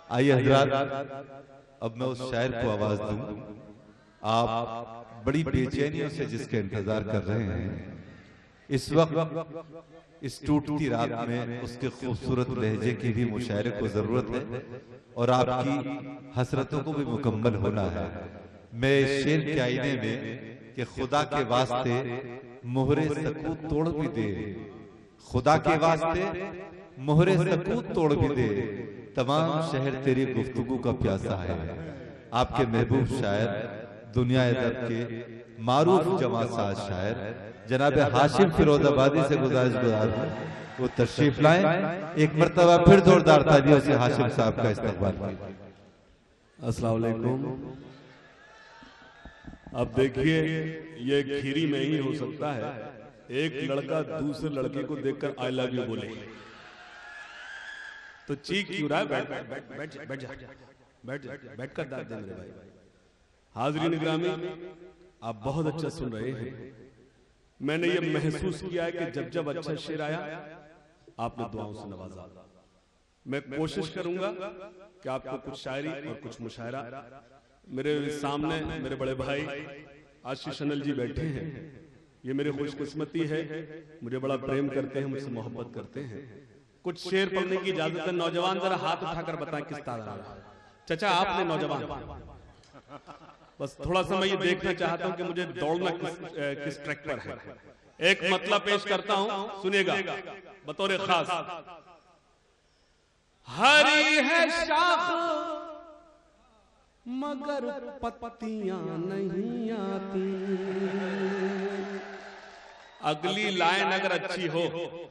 आइए हजरात, अब मैं उस शायर को आवाज दूं। आप बड़ी बेचैनियों से जिसके इंतजार कर रहे हैं, इस वक्त इस टूटती रात में उसके खूबसूरत लहजे की भी मुशायरे को जरूरत है और आपकी हसरतों को भी मुकम्मल होना है। मैं शेर के आईने में कि खुदा के वास्ते मोहरे सकूत तोड़ भी दे, खुदा के वास्ते मोहरे सकूत तोड़ भी दे, तमाम शहर तेरी गुफ्तगू का प्यासा है। आपके महबूब शायर, दुनिया अदब के मारूफ जमासाज शायर जनाब हाशिम फिरोजाबादी से गुजारिश वो तशरीफ लाएं। एक मर्तबा फिर जोरदार तालियों से हाशिम साहब का इस्तकबाल कीजिए। अस्सलाम वालेकुम। अब देखिए, ये खीरी में ही हो सकता है एक लड़का दूसरे लड़के को देखकर आई लव यू बोले तो चीख क्यों रहा है? बैठ बैठ बैठ बैठ बैठ जा, बैठ जा, बैठ कर दाद दे मेरे भाई। हाज़रीन गिरामी, आप बहुत अच्छा सुन रहे हैं। मैंने ये महसूस किया है कि जब जब अच्छा शेर आया आपने दुआओं से नवाजा। मैं कोशिश करूंगा कि आपको कुछ शायरी और कुछ मुशायरा। मेरे सामने मेरे बड़े भाई आशीष अनिल जी बैठे हैं। ये मेरी खुशकिस्मती है, मुझे बड़ा प्रेम करते हैं, मुझसे मोहब्बत करते हैं। कुछ शेर पढ़ने की इजाजत है। नौजवान जरा हाथ उठाकर बताएं किस तरह। चाचा आपने नौजवान, बस थोड़ा सा मैं ये देखना चाहता हूं कि मुझे दौड़ना किस ट्रैक पर है। एक मतलब पेश करता हूं, सुनिएगा बतौर खास। हरी है शाख मगर पत्तियां नहीं आती। अगली लाइन अगर अच्छी हो,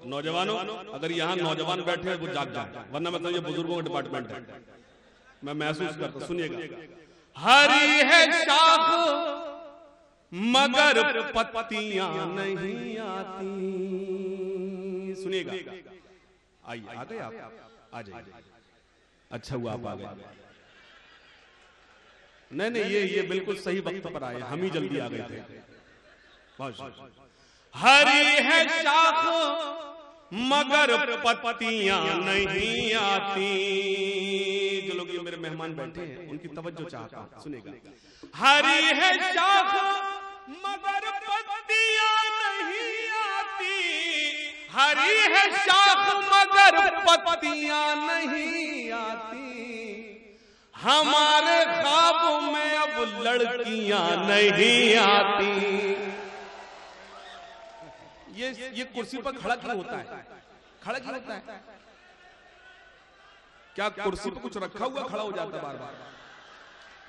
नौजवानों अगर यहाँ नौजवान बैठे हैं वो जाग जाए, वरना मतलब ये बुजुर्गों का डिपार्टमेंट है। मैं महसूस करता, सुनिएगा। हरी है शाख मगर पत्तियां नहीं आती। सुनिएगा, आइए आ गए आप, आ जाइए। अच्छा हुआ आप आ गए। नहीं ये बिल्कुल सही वक्त पर आए, हम ही जल्दी आ गए थे। हरी है शाख मगर पत्तियां नहीं आती। जो लोग मेरे मेहमान बैठे हैं उनकी तवज्जो चाहता हूं, सुनेगा। हरी है शाख मगर पत्तियां नहीं आती। हरी है शाख मगर पत्तियां नहीं आती। हमारे ख्वाबों में अब लड़कियां नहीं आती। ये कुर्सी पर खड़ा क्यों होता है? खड़ा क्यों होता है? क्या कुर्सी पर कुछ रखा हुआ खड़ा हो जाता बार बार?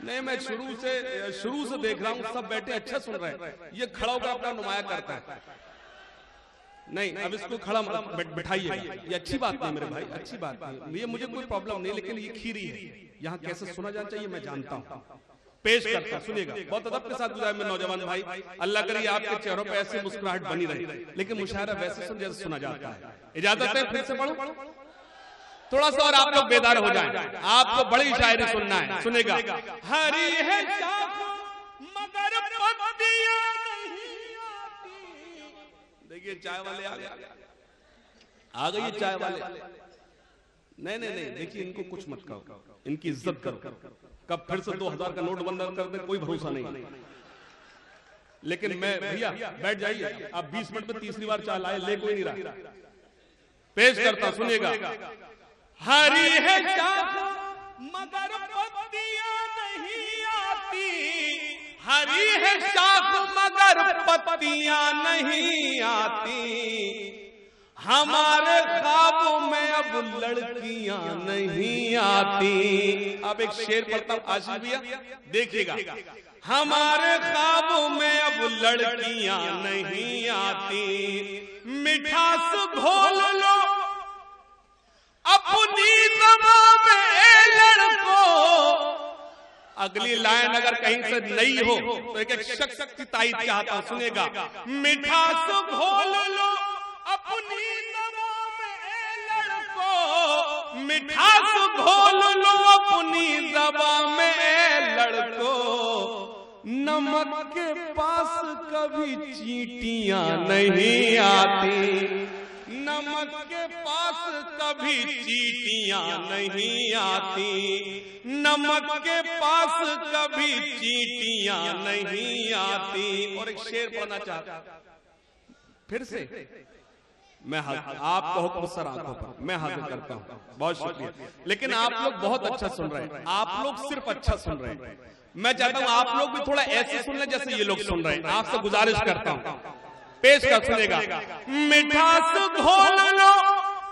नहीं, मैं शुरू से देख रहा हूं, सब बैठे अच्छा सुन रहे हैं। ये खड़ा होकर अपना नुमाया करता है। नहीं, अब इसको खड़ा बैठाइए। ये अच्छी बात नहीं मेरे भाई, अच्छी बात नहीं। ये मुझे कोई प्रॉब्लम नहीं, लेकिन ये खीरी है, यहाँ कैसे सुना जाना चाहिए मैं जानता हूँ। पेश करता, सुनिएगा। बहुत अदब के साथ गुजारे में नौजवान भाई, अल्लाह करिए आपके चेहरों पे ऐसी मुस्कुराहट बनी रही, लेकिन मुशायरा वैसे सुन जैसे सुना जाता है। इजाजत है फिर से पढ़ूं? थोड़ा सा और आप लोग बेदार हो जाएं। आपको बड़ी शायरी सुनना है, सुनेगा। हरी है शाख मगर पत्तियां नहीं आती। देखिए चाय वाले आ गए चाय वाले। नहीं, देखिए इनको कुछ मत करो, इनकी इज्जत करो। कब फिर से 2000 का नोट बंद कर दे कोई भरोसा नहीं। लेकिन मैं भैया बैठ जाइए, आप 20 मिनट में तीसरी बार चाय लाए, ले कोई नहीं रहा। पेश करता, सुनिएगा। हरी है शाख मगर पत्तियां नहीं आती। हरी है शाख मगर पत्तियां नहीं आती। हमारे ख्वाबों में अब लड़कियां नहीं आती। अब एक शेर पढ़ता हूं आशीष भैया, देखिएगा। हमारे ख्वाबों में अब लड़कियां नहीं आती। मिठास घोल लो अपनी ज़बां में लड़कों। अगली लाइन अगर कहीं से नहीं हो तो एक शख्स की ताईद चाहता हूं, सुनेगा। मिठास घोल लो अपनी ज़बां में लड़कों। मिठास घोल लो अपनी ज़बां में लड़कों। नमक के पास कभी चींटियां नहीं आती। नमक के पास कभी चींटियां नहीं आती, नमक के पास कभी चींटियां नहीं आती। और एक शेर पढ़ना चाहता फिर से, मैं आपको हुक्म सर आंखों पर मैं हाजिर करता हूं। बहुत शुक्रिया, लेकिन आप लोग बहुत अच्छा सुन रहे हैं, आप लोग सिर्फ अच्छा सुन रहे हैं। मैं चाहता हूं आप लोग भी थोड़ा ऐसे सुन लें जैसे ये लोग सुन रहे हैं। आपसे गुजारिश करता हूं, पेश कर सुनेगा। मिठास घोल लो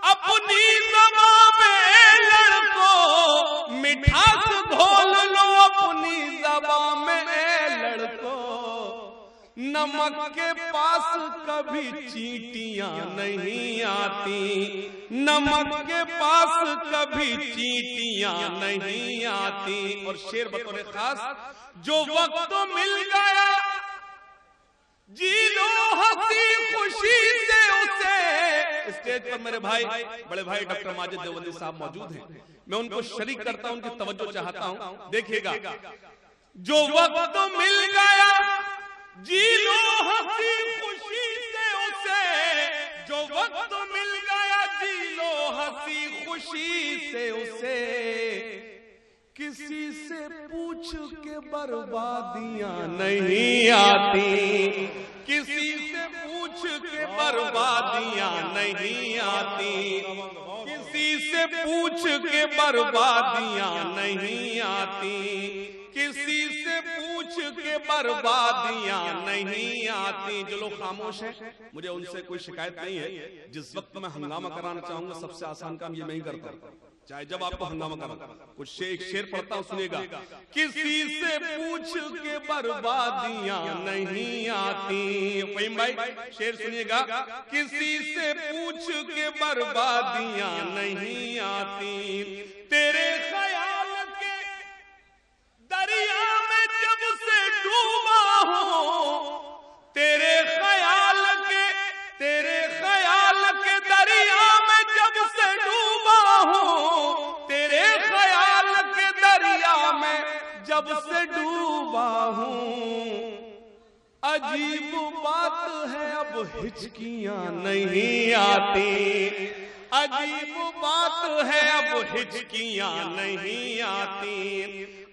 अपनी ज़बान में लड़को, मिठास घोल लो अपनी ज़बान में लड़को, नमक के पास कभी चींटियां नहीं आती, नमक के पास कभी चींटियां नहीं आती। और शेर बतौर खास, जो वक्त मिल गया जी लो हंसी खुशी से उसे। स्टेज पर मेरे भाई, बड़े भाई डॉक्टर माजिद देवबंदी साहब मौजूद हैं, मैं उनको शरीक करता हूं, उनकी तवज्जो चाहता हूं। देखिएगा, जो वक्त मिल गया जी लो हंसी खुशी से उसे, जो वक्त मिल गया जी लो हंसी खुशी से उसे, किसी से पूछ के बर्बादियां नहीं आती, किसी से पूछ के बर्बादियां नहीं आती, किसी से पूछ के बर्बादियां नहीं आती, किसी से पूछ के बर्बादियां नहीं आती। जो लोग खामोश हैं, मुझे उनसे कोई शिकायत नहीं है। जिस वक्त मैं हंगामा कराना चाहूंगा, सबसे आसान काम ये मैं ही करता हूं, चाहे जब आपको हंगामा कराना। कुछ एक शेर पढ़ता हूं, सुनिएगा। किसी से पूछ के बर्बादियां नहीं आती। फहीम भाई शेर सुनिएगा। किसी से पूछ के बर्बादियां नहीं आती, तेरे ख्याल के दरिया में जब से डूबा हूं, तेरे ख्याल के दरिया में जब से डूबा हूं, तेरे ख्याल के दरिया में जब से डूबा हूं, अजीब बात है अब हिचकियां नहीं आती, अजीब बात है अब हिचकियां नहीं आती,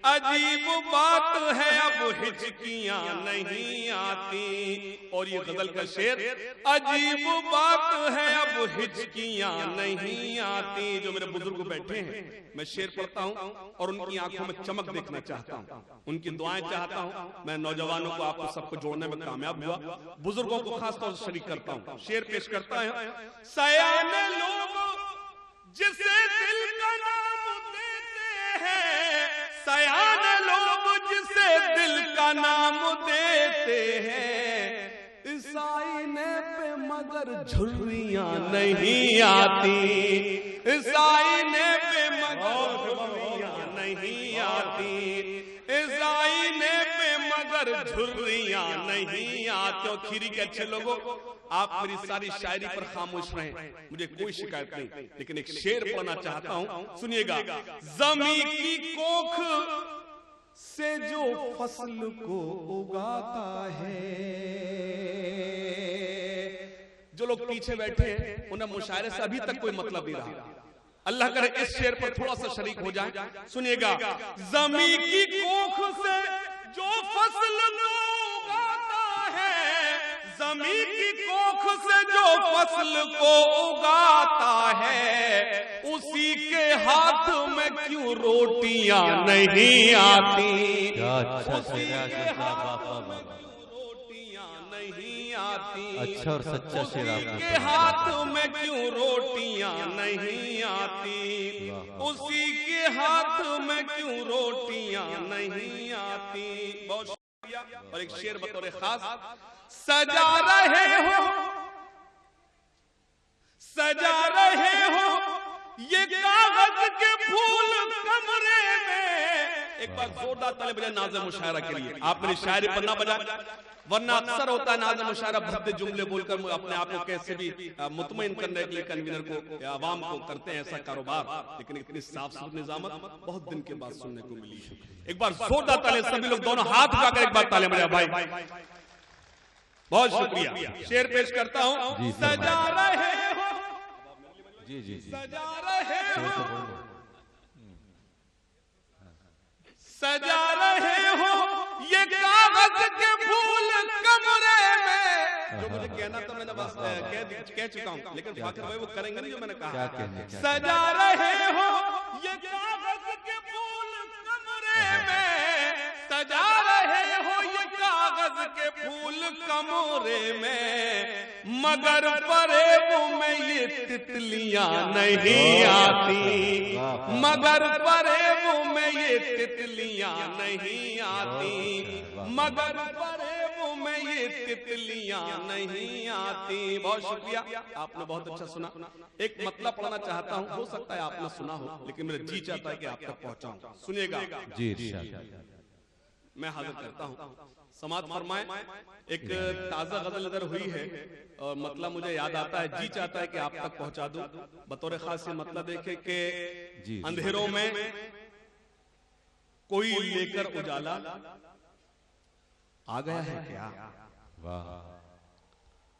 अजीब बात है अब हिचकियां नहीं आती। और ये गजल का शेर, अजीब बात है अब हिचकियां नहीं आती। जो मेरे बुजुर्ग बैठे हैं, मैं शेर पढ़ता हूं और उनकी आंखों में चमक देखना चाहता हूं, उनकी दुआएं चाहता हूं। मैं नौजवानों को, आपको सबको जोड़ने में कामयाब हुआ, बुजुर्गों को खासतौर से शरीक करता हूं। शेर पेश करता है। सयाने लोग जिसे दिल का नाम देते हैं, सयाने लोग जिसे दिल का नाम देते हैं, इस आईने पे मगर झुर्रियां नहीं आती, इस आईने पे मगर झुर्रियां नहीं आती, इस आईने पे मगर झुर्रियां नहीं आती। खीरी के अच्छे लोगों, आप मेरी सारी शायरी पर खामोश रहें, मुझे कोई शिकायत नहीं, लेकिन एक शेर पढ़ना चाहता हूं, सुनिएगा। ज़मीं की कोख से जो फसल को उगाता है, जो लोग पीछे बैठे हैं उन्हें मुशायरे से अभी तक कोई मतलब नहीं रहा। अल्लाह करे इस शेर पर थोड़ा सा शरीक हो जाए, सुनिएगा। ज़मीं की कोख से जो फसल को उगाता है, ज़मीं की कोख से जो फसल को उगाता है, उसी के हाथ में क्यों रोटियां नहीं आती, उसी के हाथ में क्यों रोटियां नहीं आती, अच्छा और सच्चा शेर उसी के हाथ में क्यों रोटियां नहीं आती, उसी के हाथ में क्यों रोटियां नहीं आती। बहुत शुक्रिया। और एक शेर बतौर खास, सजा रहे हो, सजा रहे हो ये कागज के फूल कमरे में। एक बार जोरदार ताली बजाए नाज़िम मुशायरा के लिए। आप मेरी शायरी पर ना बजाए, वरना अक्सर होता है नाज़िम मुशायरा भद्दे जुमले बोलकर अपने आप को कैसे भी मुतमईन करने के लिए कन्वीनर को या आवाम को करते हैं ऐसा कारोबार, लेकिन इतनी साफ सुथरी निजामत बहुत दिन के बाद सुनने को मिली। एक बार जोरदार ताली, सभी लोग दोनों हाथ उठाकर एक बार ताली बजाए भाई। बहुत शुक्रिया। शेर पेश करता हूं। सजा रहे हो जी जी जी सजा रहे हो, सजा रहे हो ये कागज के फूल कमरे में। जो मुझे कहना था मैंने बस कह चुका हूँ, लेकिन फाखिर भाई वो करेंगे नहीं जो मैंने कहा। सजा रहे हो ये कागज के फूल कमरे में, सजा रहे हो ये कागज के फूल कमरे में, मगर फरेब में ये तितलियां नहीं आती, मगर फरेब में ये तितलियां नहीं आती, मगर फरेब में ये तितलियां नहीं आती। बहुत शुक्रिया, आपने बहुत अच्छा सुना। एक मतलब पढ़ना चाहता हूँ, हो सकता है आपने सुना हो, लेकिन मेरा जी चाहता है कि आप तक पहुंचाऊं। सुनिएगा जी, मैं हाजिर करता हूँ। समाज फरमाए, एक ताजा गजल इधर हुई है और मतलब मुझे याद आता है, जी चाहता है कि आप तक पहुंचा दूं। बतौर खास ये मतलब देखे कि अंधेरों में कोई लेकर उजाला आ गया है क्या। वाह,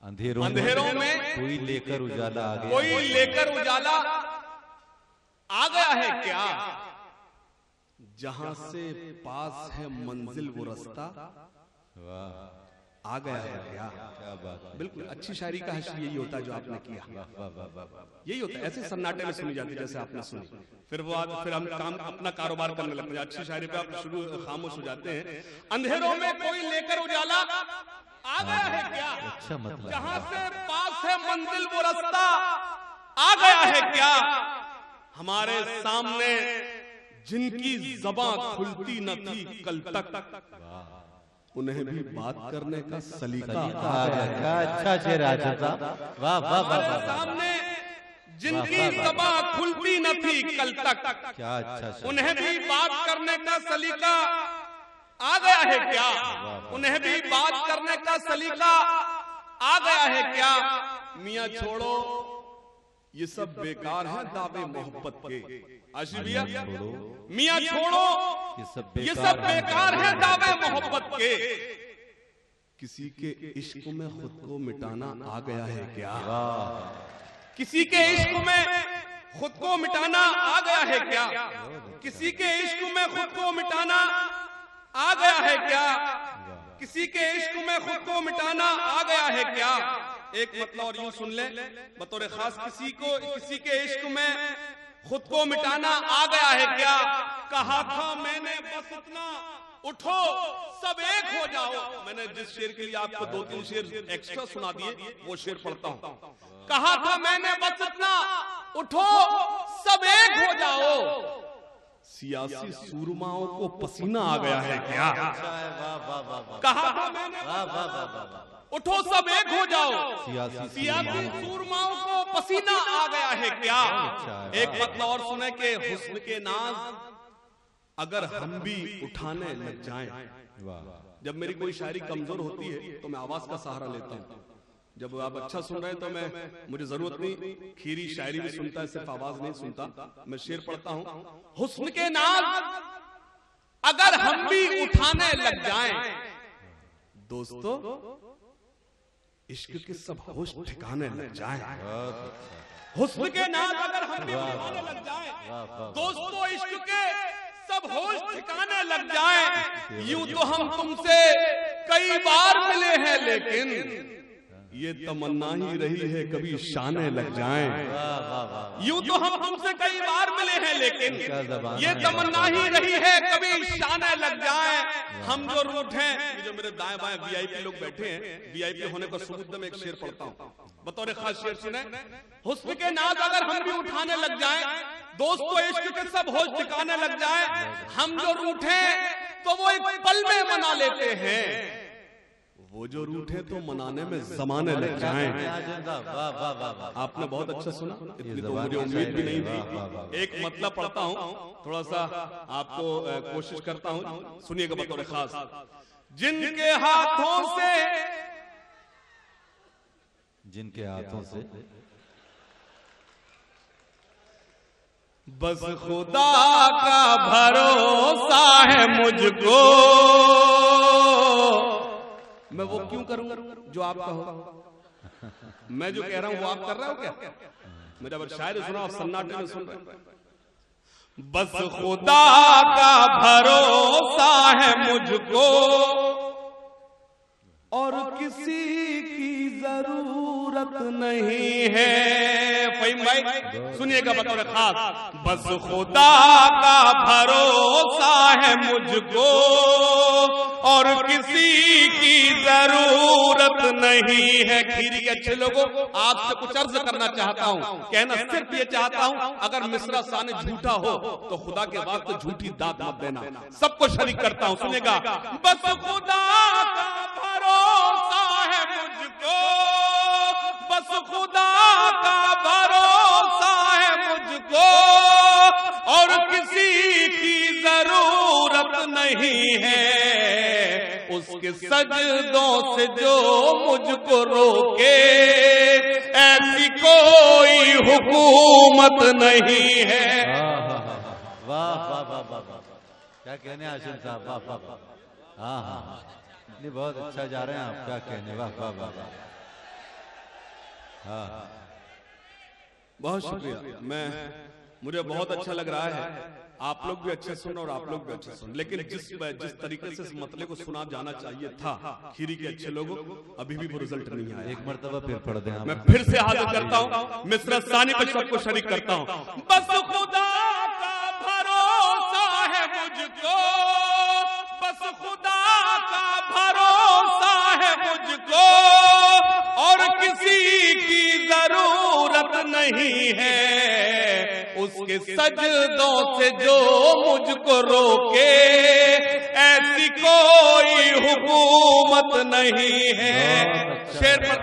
अंधेरों में कोई लेकर उजाला आ गया, कोई लेकर उजाला आ गया है क्या, जहां से पास है मंजिल वो रास्ता आ गया है क्या। क्या बात है। बिल्कुल अच्छी शायरी का हश्र यही होता है जो आपने किया, यही होता है। ऐसे सन्नाटे में सुनी जाती है जैसे आपने सुनी, फिर वो फिर हम काम अपना कारोबार करने लगते हैं। अच्छी शायरी पे आप शुरू खामोश हो जाते हैं। अंधेरों में कोई लेकर उजाला आ गया है क्या, अच्छा मतलब, जहां से पास है मंजिल वो रास्ता आ गया है क्या। हमारे सामने जिनकी ज़बां खुलती न थी कल तक, उन्हें भी बात करने का सलीका आ गया। क्या अच्छा शेर आजा साहब, वाह वाह वाह। हमारे सामने जिनकी ज़बां खुलती न थी कल तक, क्या अच्छा शेर, उन्हें भी बात करने का सलीका आ गया है क्या, उन्हें भी बात करने का सलीका आ गया है क्या। मियाँ छोड़ो ये सब बेकार है दावे मोहब्बत के। आशिफ भैया, मियाँ छोड़ो ये सब बेकार है दावे मोहब्बत के। किसी के इश्क में खुद को मिटाना आ गया है क्या, किसी के इश्क में खुद को मिटाना आ गया है क्या, किसी के इश्क में खुद को मिटाना आ गया है क्या, किसी के इश्क में खुद को मिटाना आ गया है क्या। एक मतलब और यूं सुन ले बतौर खास, किसी के इश्क में खुद को मिटाना आ गया है क्या। कहा था मैंने बस इतना, उठो सब एक हो जाओ। मैंने जिस शेर के लिए आपको 2-3 शेर एक्स्ट्रा सुना दिए वो शेर पढ़ता हूं। कहा था मैंने बस इतना, उठो सब एक हो जाओ। सियासी सूरमाओं को पसीना आ गया है क्या। कहा था मैंने उठो सब एक हो जाओ, सियासी सूरमाओं को पसीना आ गया है क्या। एक मतलब और सुने कि हुस्न के नाज अगर हम भी उठाने लग जाएं। जब मेरी कोई शायरी कमजोर होती है तो मैं आवाज का सहारा लेता हूँ। जब आप अच्छा सुन रहे हैं तो मुझे जरूरत नहीं, खीरी शायरी भी सुनता है, सिर्फ आवाज नहीं सुनता। मैं शेर पढ़ता हूँ। हुस्न के नाज अगर हम भी उठाने लग जाएं, दोस्तों इश्क के सब होश ठिकाने लग जाएं। हुस्न के नाज अगर हम भी उठाने लग जाएं, दोस्तों इश्क के सब होश ठिकाने लग जाएं। यूं तो हम तुमसे कई बार मिले हैं, लेकिन ये तमन्ना ही रही है कभी शाने लग जाएं। यूं तो हम तुमसे कई बार मिले हैं, लेकिन ये तमन्ना ही रही है कभी शाने लग जाएं। हम जो रूठे, जो मेरे दाएं बाएं वीआईपी लोग बैठे हैं, वीआईपी होने का सबूत में एक शेर पढ़ता हूँ। बतौर खास शेर सुने। हुस्न के नाज अगर हम भी उठाने लग जाएं, दोस्तों इश्क के सब होश ठिकाने लग जाएं। हम जो रूठे तो वो एक पल में मना लेते हैं, वो जो रूठे तो मनाने में जमाने लग जाएं। आपने बहुत अच्छा सुना, इतनी तो मुझे उम्मीद भी नहीं थी। एक मतलब पढ़ता हूँ, थोड़ा सा आपको कोशिश करता हूँ, सुनिएगा बतौर खास। जिनके हाथों से बस खुदा का भरोसा है मुझको। मैं वो क्यों करूं जो आप कहो, मैं जो कह रहा हूं वो आप कर रहे हो क्या। मैं जब शायरी सुना और सन्नाटे में सुन रहे, बस खुदा का भरोसा है मुझको और किसी की जरूरत नहीं है। फहीम भाई सुनिएगा बतौर खास, बस खुदा का भरोसा है मुझको और किसी की जरूरत नहीं है। खीरी के अच्छे लोगों, आपसे कुछ अर्ज करना चाहता हूं, कहना सिर्फ ये चाहता हूं, अगर मिसरा साने झूठा हो तो खुदा के वास्ते झूठी दात मत देना, सबको शरीक करता हूं। सुनेगा, बस खुदा का भरोसा है मुझको, बस खुदा का भरोसा है मुझको और किसी की जरूरत नहीं है। उसके सजदों से जो मुझको रोके ऐसी कोई हुकूमत नहीं है। वाह वाह वाह वाह वाह, क्या कहने हाशिम साहब, वाह वाह वाह, हाँ हाँ, नहीं बहुत अच्छा जा रहे हैं आप, क्या कहने, वाह वाह वाह वाह, हाँ बहुत शुक्रिया। मुझे बहुत अच्छा लग रहा है, आप लोग भी अच्छे सुन और आप लोग भी अच्छे सुन, लेकिन जिस तरीके से इस मतले को सुना जाना चाहिए था खीरी के अच्छे लोगों, अभी भी वो रिजल्ट नहीं आया। एक मर्तबा फिर पढ़ दें, मैं फिर से हाजिर करता हूँ, मिसरा सानी पर सबको शरीक करता हूँ। बस खुदा का भरोसा है मुझको, बस खुदा का भरोसा है मुझको और किसी की जरूरत नहीं है। उसके सजदों से जो मुझको रोके ऐसी कोई हुकूमत नहीं है। शेर पर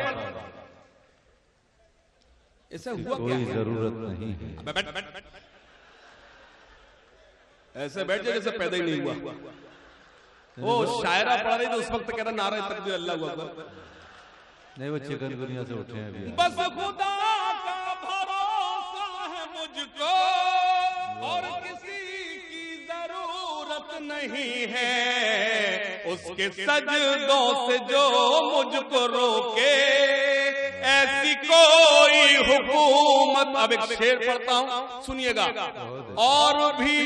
ऐसा हुआ क्या? कोई जरूरत नहीं है। बैठ, ऐसे बैठ जाए जैसे पैदा ही नहीं हुआ। वो शायरा पढ़ रही थी उस वक्त, कह रहा नारे तकबीर अल्लाह हुआ। नहीं, वो चिकनगुनिया से उठे हैं अभी। बस खुदा का भरोसा है मुझको और किसी की जरूरत नहीं है। उसके सजदों से जो मुझको रोके ऐसी कोई हुकूमत। अब एक शेर पढ़ता हूं, सुनिएगा। और भी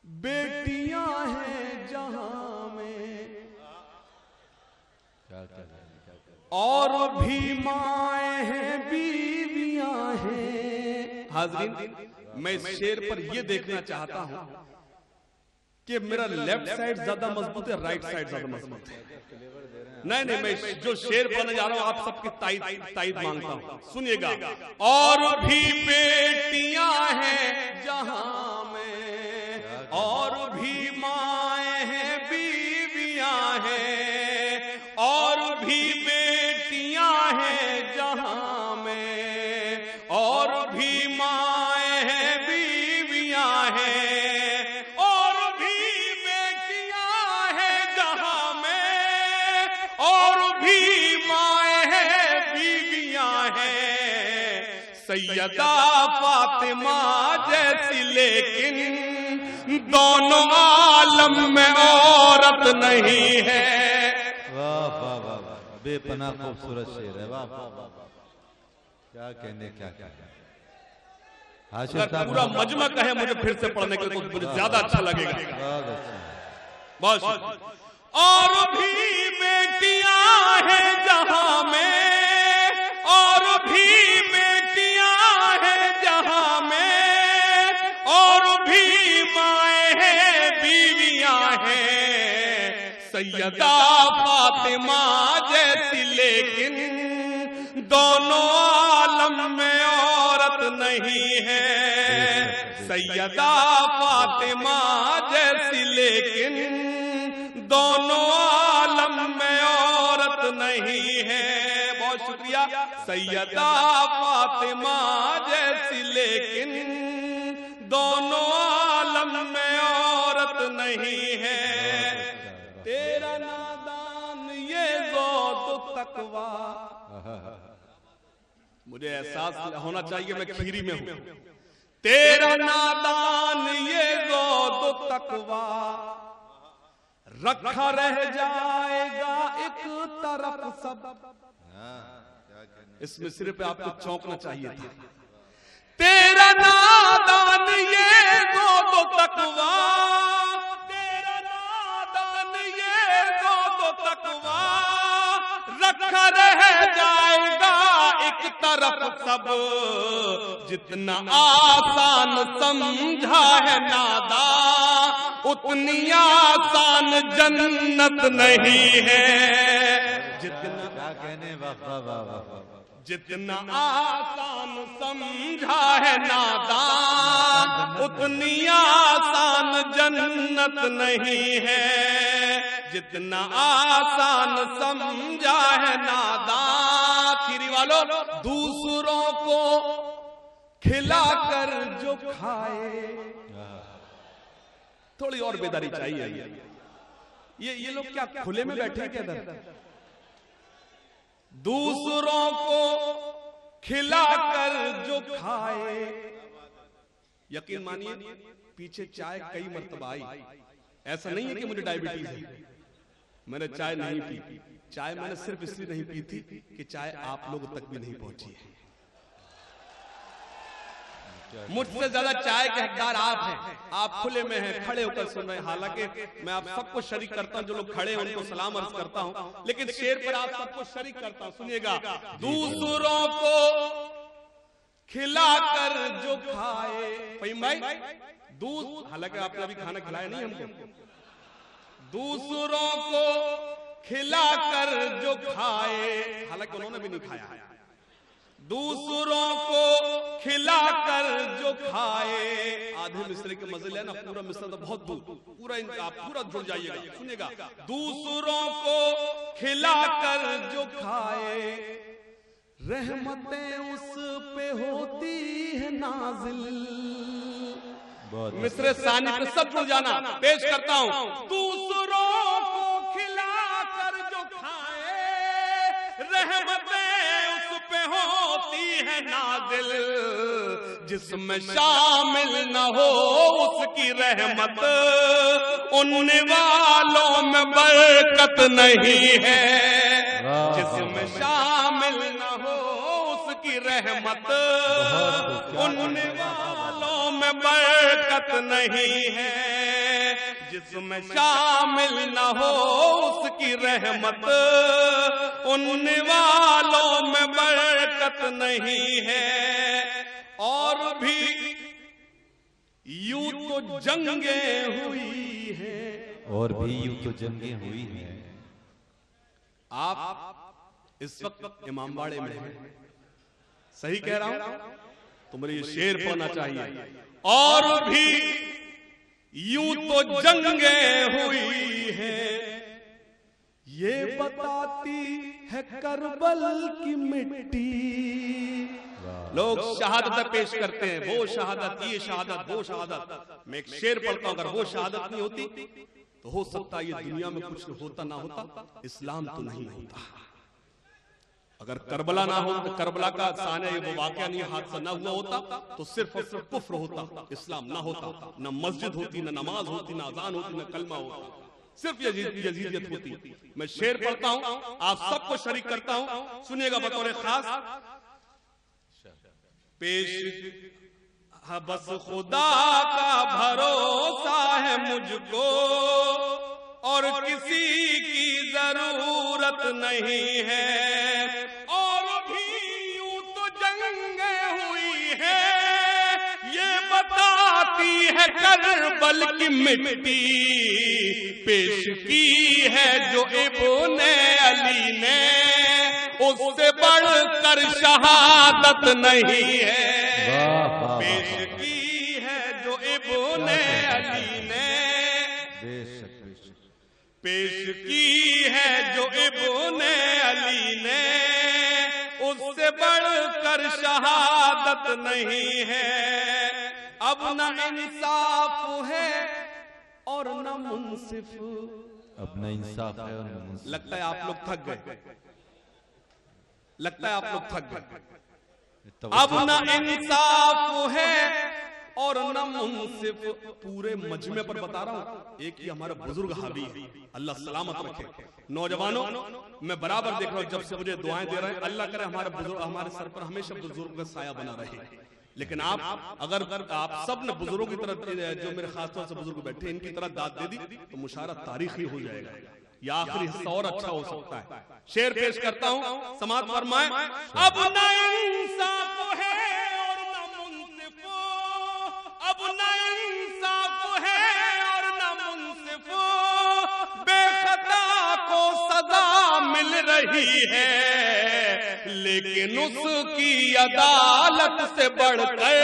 बेटियां हैं जहां में और भी माएं हैं, बीवियां हैं। हाज़रीन, मैं इस शेर पर यह देखना चाहता हूं कि मेरा लेफ्ट साइड ज्यादा मजबूत है, राइट साइड ज्यादा मजबूत है। नहीं, मैं जो शेर पढ़ने जा रहा हूं आप सबकी ताईद मांगता हूं, सुनिएगा। और भी बेटियां हैं जहां में और भी माएं हैं, बीवियां हैं और भी बेटियां हैं जहां में और भी माएं हैं, बीवियां हैं और भी बेटियां हैं जहां में और भी माएं हैं, बीवियां हैं। सैयदा फातिमा जैसी लेकिन दोनों आलम में औरत नहीं है। वाह वाह वाह वाह, बेपनाह खूबसूरत शेर है, वाह वाह वाह, क्या कहने, क्या कहने। अगर पूरा मजमा कहे मुझे फिर से पढ़ने के लिए तो मुझे ज्यादा अच्छा लगेगा। बस। और भी बेटियां हैं जहां में और भी बेटियां हैं जहां में और भी माएं हैं, बीवियां हैं। सैयदा फातिमा जैसी लेकिन दोनों आलम में औरत नहीं है। सैयदा फातिमा जैसी लेकिन दोनों आलम में औरत नहीं है। बहुत शुक्रिया। सैयदा फातिमा जैसी लेकिन दोनों आलम में औरत नहीं है। तेरा नादान ये ज़ौक़ तक़वा, मुझे एहसास होना चाहिए मैं खीरी में हूं। तेरा नादान ये ज़ौक़ तक़वा रखा रह जाएगा एक तरफ सब। इस मिसरे पे आपको चौंकना चाहिए था। तेरा नादान ये दो तकवा, तेरा नादान ये दो तकवा, रखा रह जाएगा एक तरफ सब। जितना आसान समझा है नादा, उतनी आसान जन्नत नहीं है। जितना क्या कहने, वाह वाह वाह वाह। जितना आसान समझा है नादान, उतनी आसान जन्नत नहीं है। जितना आसान समझा है नादान, खीरी वालों, दूसरों को खिलाकर जो खाए। थोड़ी और बेदारी चाहिए। ये लोग क्या खुले में बैठे हैं क्या इधर? दूसरों को खिलाकर जो खाए। यकीन मानिए पीछे चाय कई मर्तबा आई। ऐसा नहीं है कि मुझे डायबिटीज है, मैंने चाय नहीं पी। चाय मैंने सिर्फ इसलिए नहीं पी थी कि चाय आप लोग तक भी नहीं पहुंची है। मुझसे ज्यादा चाय के हकदार आप हैं। आप खुले में हैं, खड़े होकर सुन रहे हैं। हालांकि मैं आप सबको शरीक करता हूं, जो लोग खड़े हैं उनको सलाम अर्ज करता हूं, लेकिन शेर पर आप सबको शरीक करता हूं। सुनिएगा, दूसरों को खिलाकर जो खाए। फहीम भाई, दूध, हालांकि आपने अभी खाना खिलाया नहीं हमको। दूसरों को खिलाकर जो खाए, हालांकि उन्होंने भी नहीं खाया है। दूसरों को खिलाकर जो खाए। आधे मिसरे के मजे लेना, पूरा मिसरा तो बहुत दूर, पूरा आप पूरा जुड़ जाइएगा। सुनिएगा, दूसरों को खिलाकर जो खाए, रहमतें उस पे होती है नाजिल। मिसरे सानी पे सब जुड़ जाना। पेश करता हूं, दूसरों को खिलाकर जो खाए, रहमतें पे होती है नादिल। जिसमें शामिल न हो उसकी रहमत, उनने वालों में बरकत नहीं है। जिसमें शामिल न हो उसकी रहमत, उनने वालों में बरकत नहीं है। जिसमें शामिल न हो उसकी रहमत, उन वालों में बरकत नहीं है। और भी यूं तो जंगें हुई हैं, और भी यूं तो जंगें हुई हैं। आप इस वक्त इमामबाड़े में हैं, सही कह रहा हूं? तो मुझे ये शेर पढ़ना चाहिए। और भी यूं तो जंगें हुई हैं, ये बताती है करबल की मिट्टी। लोग शहादत पेश करते हैं, वो शहादत, ये शहादत, वो शहादत। मैं एक शेर पढ़ता हूं, अगर वो शहादत नहीं होती तो हो सकता ये दुनिया में कुछ होता ना होता, इस्लाम तो नहीं होता। अगर करबला ना हो, तो करबला का साने वो वाकया नहीं, हादसा ना हुआ होता, तो सिर्फ और सिर्फ कुफ्र होता, इस्लाम ना होता। न मस्जिद होती, न नमाज होती, न अजान होती, न कलमा होता, सिर्फ यजीदियत होती। मैं शेर पढ़ता हूं, आप सबको शरीक करता हूं, सुनिएगा बतौर खास पेश। बस खुदा का भरोसा है मुझको, और किसी की जरूरत नहीं है। और भी यूं तो जंगें हुई है, ये बताती है करबल की मिट्टी। पेश की है जो इब्ने अली ने, उससे बढ़कर शहादत नहीं है। पेश की है जो इब्ने अली ने, पेश की है जो इब्ने अली ने, उससे बढ़कर शहादत नहीं है। अब न इंसाफ है और न मुंसिफ। अब न इंसाफ है और न मुंसिफ। लगता है आप लोग थक गए, लगता है आप लोग थक गए। अब न इंसाफ है और न मुंसिफ। पूरे मजमे पर बता रहा हूं, एक ही हमारा बुजुर्ग हावी है, अल्लाह सलामत रखे। नौजवानों, मैं बराबर देख रहा हूं जब से मुझे दुआएं दे रहे हैं, अल्लाह करे हमारे बुजुर्ग, हमारे सर पर हमेशा बुजुर्ग का साया बना रहे। लेकिन आप अगर आप सब ने बुजुर्गों की तरफ, जो मेरे खास तौर से बुजुर्ग बैठे इनकी तरह दाद दे दी तो मुशारा तारीखी हो जाएगा, या आखिरी हिस्सा और अच्छा हो सकता है। शेर पेश करता हूं, समाज फरमाए। अब न इंसाफ है और न मुंसिफ, अब न इंसाफ है और न मुंसिफ, बेखता को सजा मिल रही है, लेकिन उसकी अदालत से बढ़कर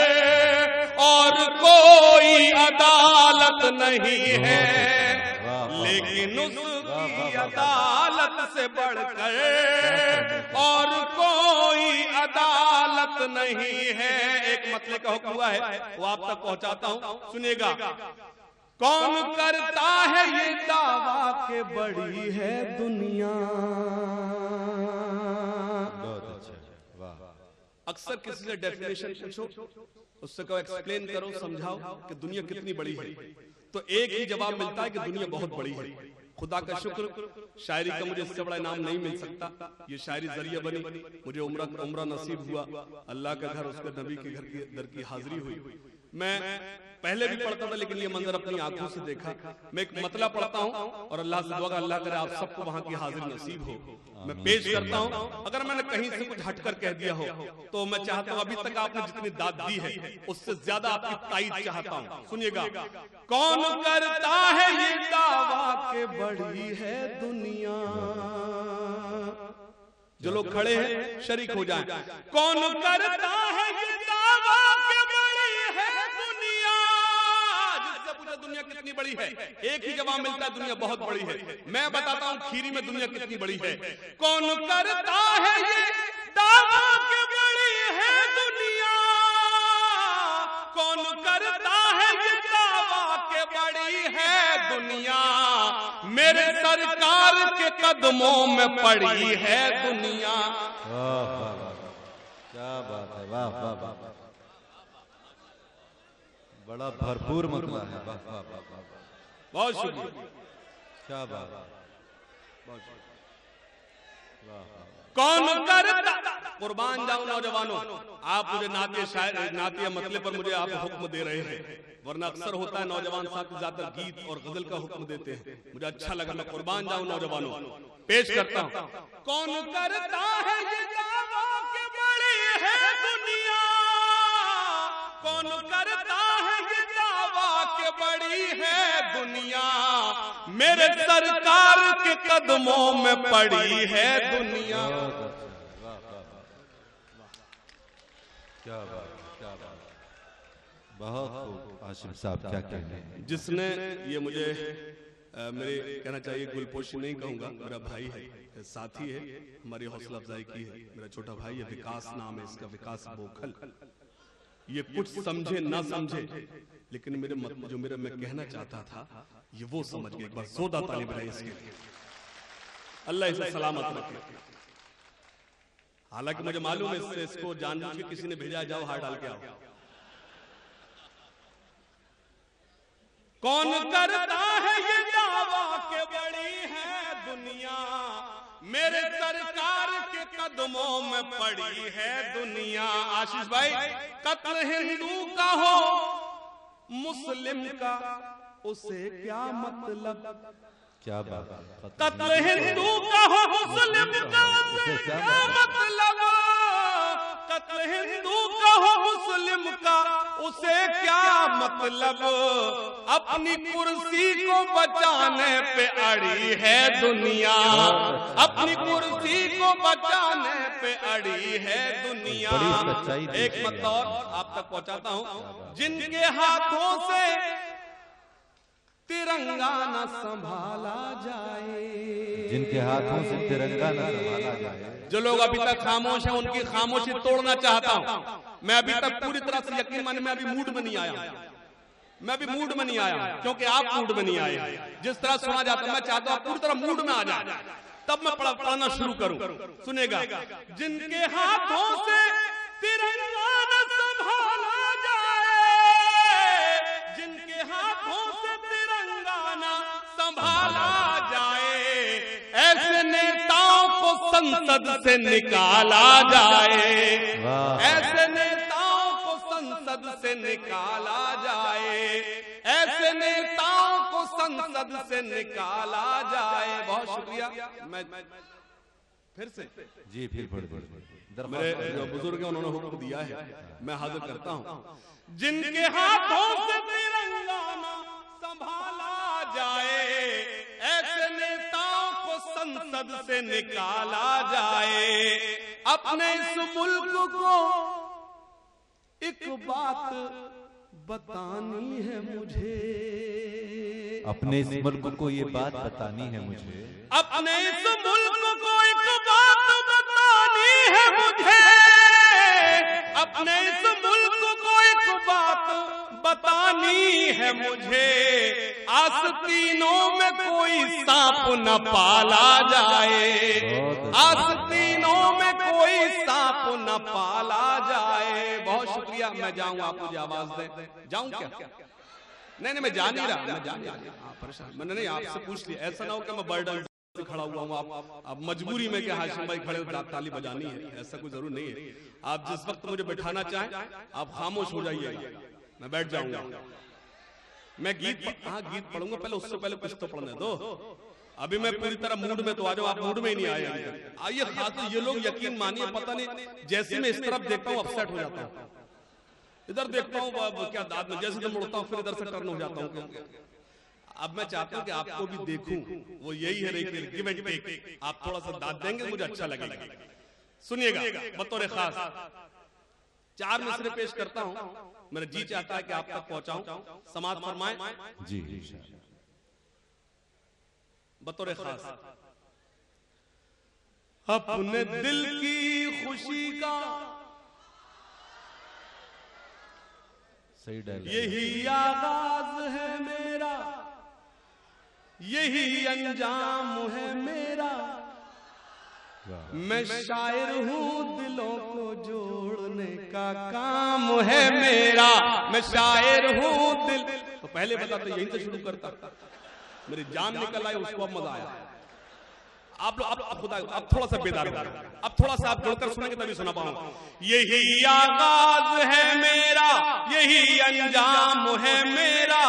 और कोई अदालत नहीं है, लेकिन उसकी अदालत से बढ़कर और कोई अदालत नहीं है। एक मतले का हुक्म हुआ है, वो आप तक पहुंचाता हूं, सुनिएगा। कौन करता है ये दावा के बड़ी है दुनिया। अक्सर किसी से डेफिनेशन पूछो, उससे कहो एक्सप्लेन करो, समझाओ कि दुनिया कितनी बड़ी है, तो एक ही जवाब मिलता है कि दुनिया बहुत बड़ी है। खुदा का शुक्र, शायरी का मुझे इससे बड़ा इनाम नहीं मिल सकता। ये शायरी जरिया बनी, मुझे उम्रा नसीब हुआ, अल्लाह का घर, उसके नबी के घर की दर की हाजिरी हुई। मैं पहले भी पढ़ता था, लेकिन ये मंजर अपनी आंखों से देखा। मैं एक मतला पढ़ता हूँ और अल्लाह से दुआ, अल्लाह करे आप सबको वहां की हाजिरी नसीब हो। मैं पेश करता हूँ, अगर मैंने कहीं से कुछ हटकर कह दिया हो तो मैं चाहता हूँ, अभी तक आपने जितनी दाद दी है उससे ज्यादा आपकी ताईद चाहता हूँ। सुनिएगा। कौन करता है ये दावा के बड़ी है दुनिया। जो लोग खड़े हैं शरीक हो जाएं। कौन करता है ये दावा के बड़ी है दुनिया। जिससे पूछा दुनिया कितनी बड़ी है, एक ही जवाब मिलता है, दुनिया बहुत बड़ी है। मैं बताता हूं खीरी में दुनिया कितनी बड़ी है। कौन करता है ये दावा के बड़ी है दुनिया। कौन करता है ये दावा के बड़ी है दुनिया। मेरे सरकार के कदमों में पड़ी है दुनिया। क्या बात है, वाह वाह वाह, बड़ा भरपूर मतला है, वाह वाह वाह, बहुत शुक्रिया, क्या बात। कौन करता, कुर्बान जाऊं नौजवानों, आप मुझे नातिया शायर, नातिया मतले पर मुझे आप हुक्म दे रहे हैं, वरना अक्सर होता है नौजवान साहब ज्यादा गीत और गजल का हुक्म देते हैं। मुझे अच्छा लगा, मैं कुर्बान जाऊं नौजवानों, पेश करता हूं। कौन करता है ये दावा के बड़ी है दुनिया। कौन करता है ये दावा के बड़ी है दुनिया। मेरे सरकार के कदमों में पड़ी है दुनिया। क्या बात, क्या बात, बहुत खूब। आशिम साहब क्या कहने हैं। जिसने ये मुझे मेरे कहना चाहिए गुलपोशी नहीं कहूंगा, मेरा भाई है, साथी है, हमारी हौसला अफजाई की है, मेरा छोटा भाई है, विकास नाम है इसका, विकास बोखल। ये कुछ समझे ना समझे, लेकिन मेरे जो मेरा मैं कहना चाहता था ये वो समझ गए। एक बार जोरदार ताली बजाइए इसके लिए। अल्लाह इसे सलामत रखे। हालांकि मुझे मालूम है इससे इसको जानबूझ के किसी ने भेजा, जाओ हार डाल के आओ। कौन करता है ये दावा के बड़ी है दुनिया। मेरे सरकार के कदमों में पड़ी है दुनिया। आशीष भाई, कत्ल हिंदू का हो मुस्लिम का उसे क्या मतलब। क्या बात, कत्ल हिंदू का हो मुस्लिम का उसे क्या मतलब। कत्ल हिंदू का हो मुस्लिम का उसे क्या मतलब। अपनी कुर्सी को बचाने पे अड़ी है दुनिया। अपनी कुर्सी को बचाने पे अड़ी है दुनिया। एक मत और आप तक पहुंचाता हूं। जिनके हाथों से तिरंगा न संभाला जाए। जिनके हाथों से तिरंगा न संभाला जाए। जो लोग अभी तक खामोश हैं उनकी खामोशी तोड़ना चाहता हूं। मैं अभी तक पूरी तरह से यकीन माने मैं अभी मूड में नहीं आया। मैं अभी मूड में नहीं आया क्योंकि आप मूड में नहीं आए। जिस तरह सुना जाता है मैं चाहता हूं आप पूरी तरह मूड में आ जाए, तब मैं पढ़ाना शुरू करूं। सुनेगा। जिनके हाथों से तिरंगा न संभाला जाए। से तिरंगा ना संभाला जाए, ऐसे नेताओं को संसद से निकाला जाए, ऐसे नेताओं को संसद से निकाला जाए, ऐसे नेताओं को संसद से निकाला जाए। बहुत शुक्रिया। मैं फिर से जी फिर मेरे जो बुजुर्ग हैं उन्होंने हुक्म दिया है, मैं हाजिर करता हूं। जिनके हाथों से तिरंगा ना संभाला जाए, ऐसे नेताओं को संसद से निकाला जाए। अपने इस मुल्क को एक बात बतानी है मुझे, अपने इस मुल्क को ये बात बतानी है मुझे, अपने इस मुल्क को एक बात बतानी है मुझे, अपने इस मुल्क को एक बात बतानी है मुझे। आस्तीनों में कोई सांप न पाला जाए, आस्तीनों में कोई सांप न पाला जाए। बहुत शुक्रिया। मैं जाऊं, आप मुझे आवाज दें। जाऊं क्या? नहीं, मैं जा नहीं रहा, मैं जा नहीं रहा। परेशान मैंने नहीं, आपसे पूछ लिया। ऐसा ना हो कि मैं बर्डन से खड़ा हुआ हूँ, आप मजबूरी में क्या हाशिम भाई खड़े हो ताली बजानी है, ऐसा कोई जरूर नहीं है। आप जिस वक्त मुझे बैठाना चाहें आप खामोश हो जाइएगा, मैं बैठ जाऊंगा। मैं गीत पढ़ूंगा, पहले उससे पहले कुछ तो पढ़ने दो। अभी मैं पूरी तरह मूड में तो आ जाऊं, आप मूड में ही नहीं आए। आइए, खास ये लोग यकीन मानिए, पता नहीं जैसे मैं इस तरफ देखता हूँ अपसेट हो जाता हूँ, इधर देखता हूँ क्या दाद में, जैसे मुड़ता हूँ फिर इधर से टर्न हो जाता हूँ। अब मैं चाहता हूँ कि आपको भी देखूं, वो यही है गिव एंड टेक। आप थोड़ा सा दाद देंगे मुझे अच्छा लगेगा। सुनिएगा, बतौर खास 4 मिसरे पेश करता हूँ, मेरा जी चाहता है कि आप तक पहुंचाऊं। समाज फरमाएं जी। बतौर खास। अपने दिल की खुशी का सही डायलॉग, यही आगाज है मेरा, यही अंजाम है मेरा। मैं शायर हूँ, दिलों को जोड़ने का काम है मेरा। मैं शायर हूँ दिल। तो पहले बता तो यहीं से शुरू करता, मेरी जान निकल आई, उसको अब मजा आया। आप लोग अब खुदा अब थोड़ा सा बेदार हो, अब थोड़ा सा आप जोड़कर सुनेंगे तभी सुना पाऊंगा। यही आगाज है मेरा, यही अंजाम है मेरा।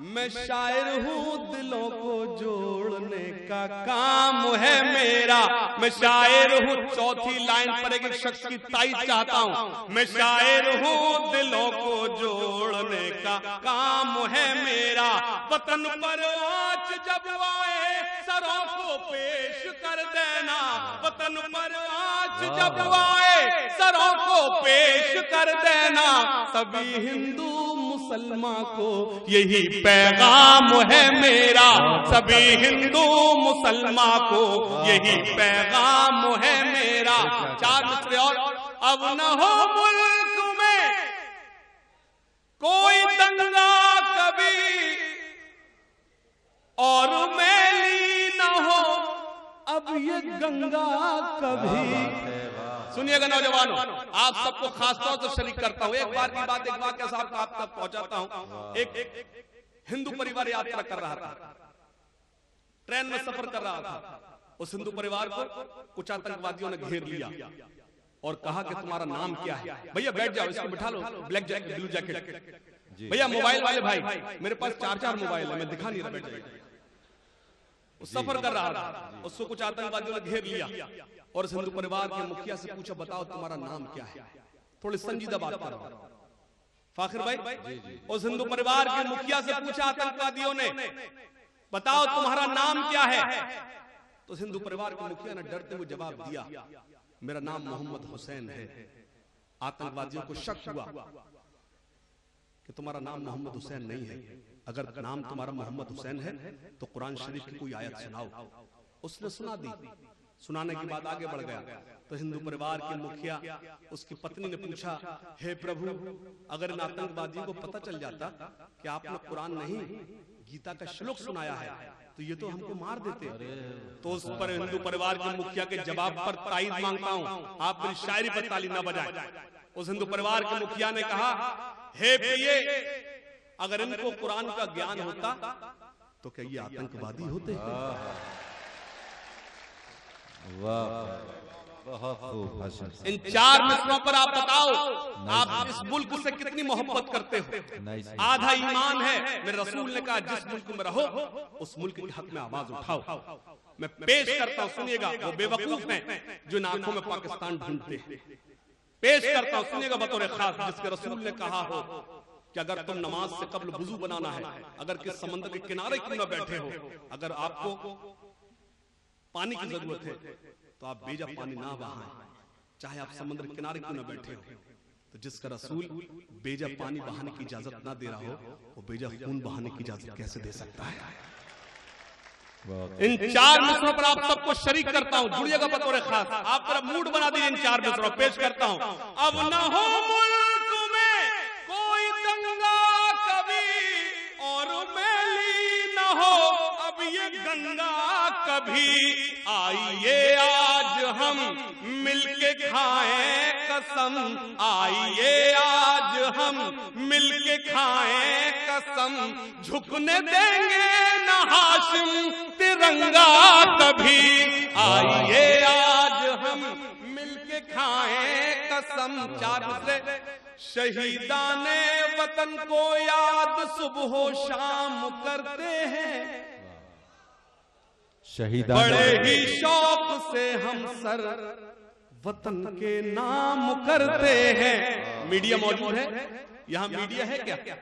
मैं शायर हूँ, दिलों को जोड़ने का काम है मेरा। मैं शायर हूँ, चौथी लाइन पर एक शख्स की तारीफ चाहता हूँ। मैं शायर हूँ, दिलों को जोड़ने का काम है मेरा। वतन पर आँच जब आए, सरों को पेश कर देना। वतन पर आँच जब आए, सरों को पेश कर देना। सभी हिंदू मुसलमान को यही पैगाम है मेरा। सभी हिंदू मुसलमान को यही पैगाम है मेरा। 4 मिसरे और। अब न हो मुल्क में कोई दंगा कभी, और मैली न हो अब ये गंगा कभी। सुनिएगा नौजवानों, आप सबको खासतौर से शरीक करता हूं। एक बार की बात, एक वाकया साहब का आप तक पहुंचाता हूं। एक हिंदू परिवार यात्रा कर रहा था, ट्रेन में सफर कर रहा था। उस हिंदू परिवार को कुछ आतंकवादियों ने घेर लिया और कहा कि तुम्हारा नाम क्या है? भैया बैठ जाओ, इसको बिठा लो, ब्लैक जैकेट ब्लू जैकेट। भैया मोबाइल वाले भाई, मेरे पास 4 मोबाइल है, मैं दिखा नहीं रहा, बैठ जाइए। सफर कर रहा था, उसको कुछ आतंकवादियों ने घेर लिया और उस हिंदू परिवार के मुखिया से पूछा, बताओ तुम्हारा नाम क्या है? थोड़ी संजीदा बात कर रहा हूं फाखिर भाई। उस हिंदू परिवार के मुखिया से पूछा आतंकवादियों ने, बताओ तुम्हारा नाम क्या है? तो हिंदू परिवार के मुखिया ने डरते हुए जवाब दिया, मेरा नाम मोहम्मद हुसैन है। आतंकवादियों को शक हुआ कि तुम्हारा नाम मोहम्मद हुसैन नहीं है। अगर नाम तुम्हारा मोहम्मद हुसैन है तो कुरान शरीफ की कोई आयत सुनाओ। उसने सुना दी। सुनाने के बाद आगे बढ़ गया तो हिंदू परिवार के मुखिया, उसकी पत्नी ने पूछा, हे प्रभु, अगर इन आतंकवादियों को पता चल जाता कि आपने कुरान नहीं गीता का श्लोक सुनाया है तो ये तो हमको मार देते। तो उस पर हिंदू परिवार के मुखिया के जवाब पर ताईद मांगता हूं, आप मेरी शायरी पर ताली न बजाएं। उस हिंदू परिवार के मुखिया ने कहा, हे प्रिय, अगर इनको कुरान का ज्ञान होता तो क्या ये आतंकवादी होते? वाह, बहुत खूब भाषण। इन 4 मिसरों पर आप बताओ, आप इस मुल्क से कितनी मोहब्बत करते हो? आधा ईमान है। मेरे रसूल ने कहा जिस मुल्क में रहो उस मुल्क के हक में आवाज उठाओ। मैं पेश करता हूं, सुनिएगा। वो बेवकूफ हैं जो इन आंखों में पाकिस्तान ढूंढते हैं। पेश करता हूं, सुनिएगा बतौर खास, जिसके रसूल ने कहा हो कि अगर तुम नमाज से कबल वुजू बनाना है, अगर किस समंदर के किनारे क्यों ना बैठे हो, अगर आपको पानी की जरूरत है तो आप बेजा पानी ना बहाएं, चाहे आप समुद्र किनारे क्यों ना बैठे हो। तो जिसका रसूल बेजा पानी बहाने की इजाजत ना दे रहा हो, वो बेजा खून बहाने की इजाजत कैसे दे सकता है? इन 4 मिसरों पर आप सबको शरीक करता हूं, जुड़िएगा बतौर खास। आप पर मूड बना दीजिए। इन 4 मिसरों पेश करता हूं। अब न हो मुल्क में कोई दंगा कभी, और मैली न हो अब ये गंगा कभी। आइए आज हम मिलके खाएं कसम, आइए आज हम मिलके खाएं कसम। झुकने देंगे न हाशिम तिरंगा कभी। आइए आज हम मिलके खाएं कसम। 4 मिसरे। शहीदाने वतन को याद सुबह शाम करते हैं, बड़े ही शौक से हम सर वतन के नाम करते हैं। मीडिया मौजूद है यहां? मीडिया है क्या?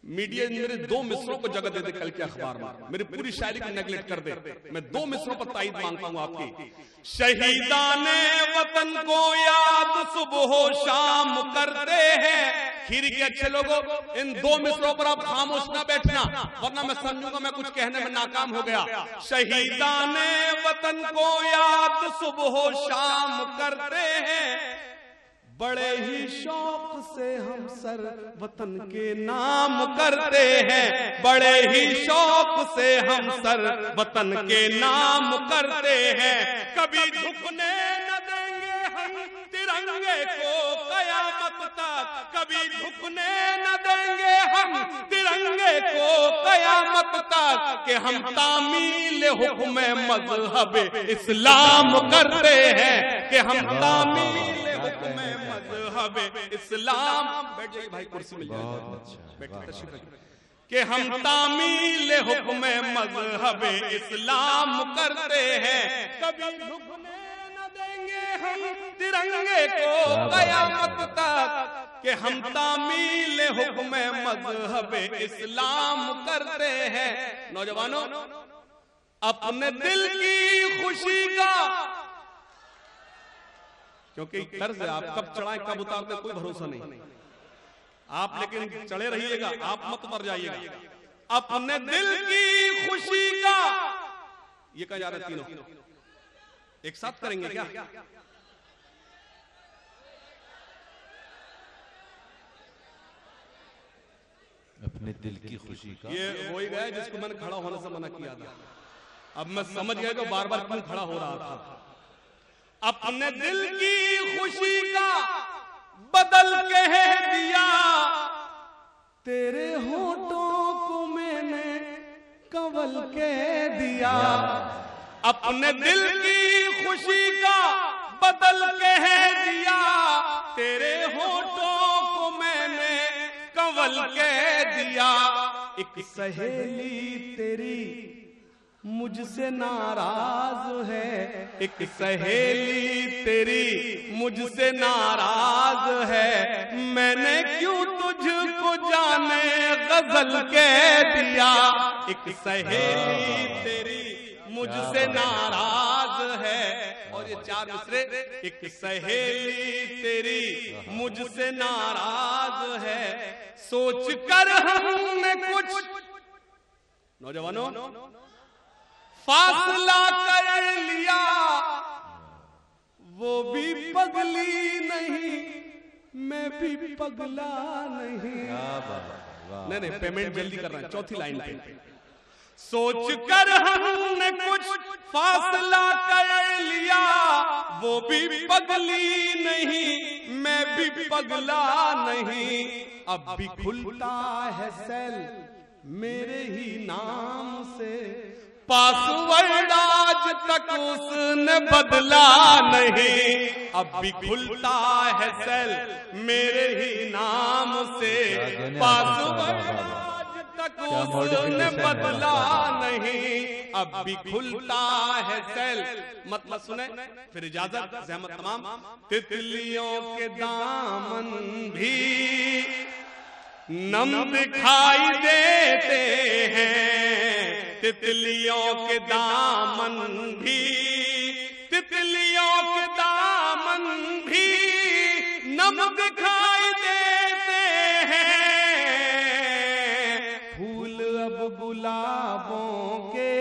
मीडिया मेरे 2 मिसरों को जगह दे दे कल के अखबार में, मेरी पूरी शायरी को नेगलेक्ट कर दे। मैं 2 मिसरों पर ताईद मांगता हूं आपकी। शहीदाने वतन को याद सुबह शाम करते हैं। खीरी के अच्छे लोगों, इन 2 मिसरों पर आप खामोश ना बैठना, वरना मैं समझूंगा मैं कुछ कहने में नाकाम हो गया। शहीदाने वतन को याद सुबह शाम करते हैं, बड़े ही शौक से हम सर वतन के नाम करते हैं। बड़े ही शौक से हम सर वतन के नाम करते हैं। कभी झुकने न देंगे हम तिरंगे को कयामत तक, कभी झुकने न देंगे हम तिरंगे को कयामत तक। कि हम तामील हुक्म मज़हब इस्लाम करते हैं, कि हम तामील हुक्म मज़हब इस्लाम। बैठ जाइए भाई, कुर्सी मिल जाएगी। कि हम तामील हुक्म मज़हब इस्लाम करते हैं। कभी झुकने न देंगे हम तिरंगे को कयामत तक। कि हम तामील हुक्म मज़हब इस्लाम करते हैं। नौजवानों, अपने दिल की खुशी का, क्योंकि कर्ज है, आप कब चढ़ाएं कब उतारते कोई भरोसा नहीं। आप लेकिन चढ़े रहिएगा, आप मत मर जाइएगा। अपने दिल की खुशी का, ये कहा जा रहा है तीनों एक साथ करेंगे क्या? अपने दिल की खुशी का। ये हो ही गया जिसको मैंने खड़ा होने से मना किया था। अब मैं समझ गया तो बार बार क्यों खड़ा हो रहा था। अपने दिल की खुशी का बदल कह दिया, तेरे होठों को मैंने कंवल कह दिया। अपने दिल की खुशी का बदल कह दिया, तेरे होठों को मैंने कंवल कह दिया। एक सहेली तेरी मुझसे नाराज है, एक सहेली तेरी मुझसे नाराज है। मैंने क्यों तुझको जाने गजल कह दिया। एक सहेली तेरी मुझसे नाराज है। और ये 4 मिसरे। एक सहेली तेरी मुझसे नाराज है, सोच कर हमने कुछ नौजवानों फासला कर लिया। वो भी पगली नहीं, मैं भी पगला नहीं। नहीं, पेमेंट जल्दी कर रहा है। चौथी लाइन पे सोच कर हमने कुछ फासला कर लिया। वो भी पगली नहीं, मैं भी पगला नहीं। अब भी खुलता है सेल मेरे ही नाम से, पासवर्ड आज तक उसने बदला नहीं, अब भी खुलता है सेल मेरे ही नाम से, पासवर्ड आज तक उसने बदला नहीं, अब भी खुलता है सेल। मतलब सुने फिर इजाजत ज़हमत तमाम। तितलियों के दामन भी नम दिखाई देते हैं, तितलियों के दामन भी, तितलियों के दामन भी नम दिखाई देते हैं, फूल अब गुलाबों के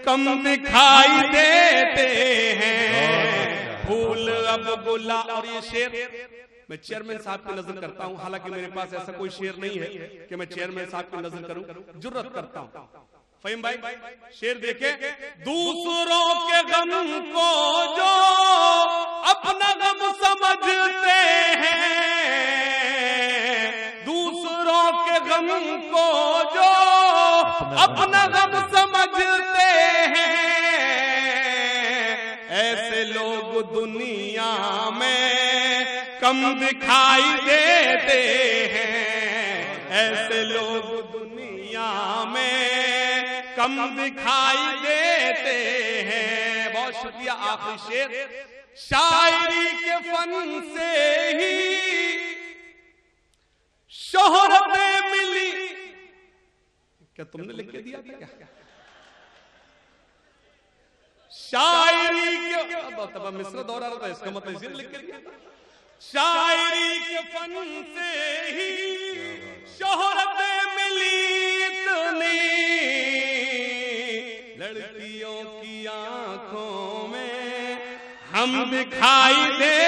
कम दिखाई देते हैं, फूल अब गुलाब। और ये शेर मैं चेयरमैन साहब की नजर करता हूं, हालांकि मेरे पास ऐसा कोई शेर नहीं है कि मैं चेयरमैन साहब की नजर करूं, जुर्रत करता हूं। फहीम भाई शेर देखे, दूसरों के गम को जो अपना गम समझते हैं, दूसरों के गम को जो अपना गम समझते हैं, ऐसे लोग दुनिया में कम दिखाई देते हैं, ऐसे लोग दुनिया में कम दिखाई देते हैं। बहुत शुक्रिया। आखिरी शेर, शायरी के फन से ही शोहरत मिली। क्या तुमने लिख के दिया था क्या? शायरी के मिस्र दौरा रहा था, इसका मतलब इसी लिख के दिया था। शायरी के फन से ही शोहरत मिली इतनी, लड़कियों की आंखों में हम दिखाई दे